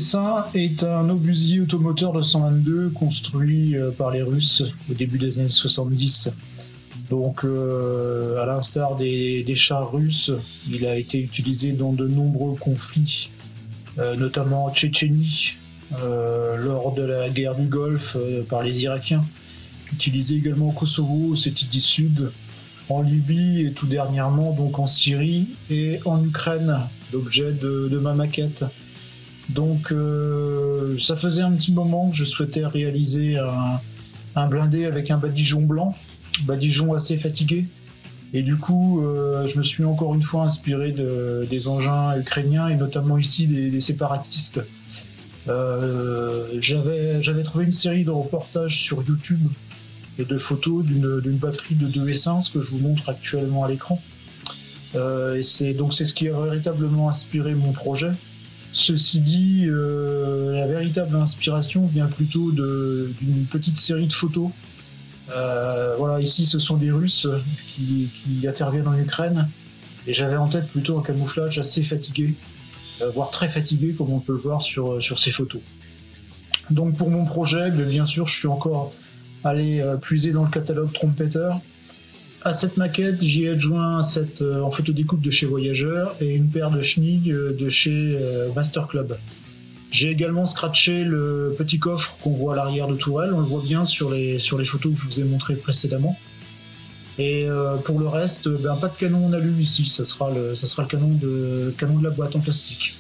dessin est un obusier automoteur de 122 construit par les Russes au début des années 70. Donc, à l'instar des chars russes, il a été utilisé dans de nombreux conflits, notamment en Tchétchénie, lors de la guerre du Golfe par les Irakiens, utilisé également au Kosovo, Ossétie du Sud, en Libye et tout dernièrement donc en Syrie et en Ukraine, l'objet de ma maquette. Donc ça faisait un petit moment que je souhaitais réaliser un blindé avec un badigeon blanc, badigeon assez fatigué, et du coup je me suis encore une fois inspiré des engins ukrainiens et notamment ici des séparatistes. J'avais trouvé une série de reportages sur YouTube et de photos d'une batterie de 2 Essence que je vous montre actuellement à l'écran. Et c'est ce qui a véritablement inspiré mon projet. Ceci dit, la véritable inspiration vient plutôt d'une petite série de photos. Voilà, ici ce sont des Russes qui interviennent en Ukraine, et j'avais en tête plutôt un camouflage assez fatigué, voire très fatigué comme on peut le voir sur ces photos. Donc pour mon projet, bien sûr, je suis encore allé puiser dans le catalogue Trompeter. À cette maquette, j'y ai adjoint un set en photodécoupe de chez Voyageur et une paire de chenilles de chez Master Club. J'ai également scratché le petit coffre qu'on voit à l'arrière de Tourelle, on le voit bien sur les photos que je vous ai montrées précédemment. Et pour le reste, pas de canon en alu ici, ça sera le canon de la boîte en plastique.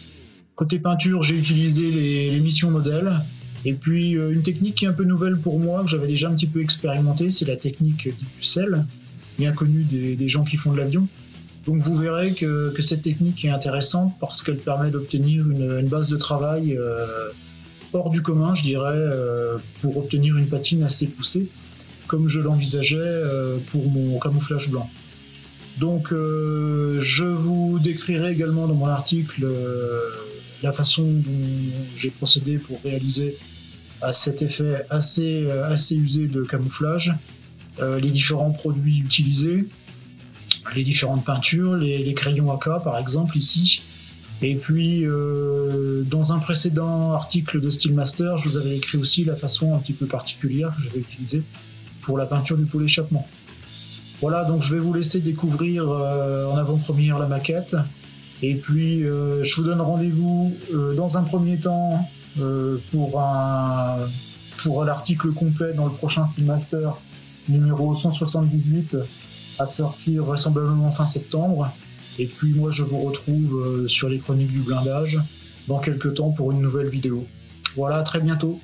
Côté peinture, j'ai utilisé les missions modèles. Et puis une technique qui est un peu nouvelle pour moi, que j'avais déjà un petit peu expérimenté, c'est la technique dite pucelle, bien connue des gens qui font de l'avion. Donc vous verrez que cette technique est intéressante parce qu'elle permet d'obtenir une base de travail hors du commun, je dirais, pour obtenir une patine assez poussée, comme je l'envisageais pour mon camouflage blanc. Donc je vous décrirai également dans mon article la façon dont j'ai procédé pour réaliser à cet effet assez usé de camouflage, les différents produits utilisés, les différentes peintures, les crayons AK par exemple ici, et puis dans un précédent article de Steelmaster, je vous avais écrit aussi la façon un petit peu particulière que j'avais utilisée pour la peinture du pôle échappement. Voilà, donc je vais vous laisser découvrir en avant-première la maquette. Et puis, je vous donne rendez-vous dans un premier temps pour l'article complet dans le prochain Steelmaster numéro 178 à sortir vraisemblablement fin septembre. Et puis moi, je vous retrouve sur les chroniques du blindage dans quelques temps pour une nouvelle vidéo. Voilà, à très bientôt.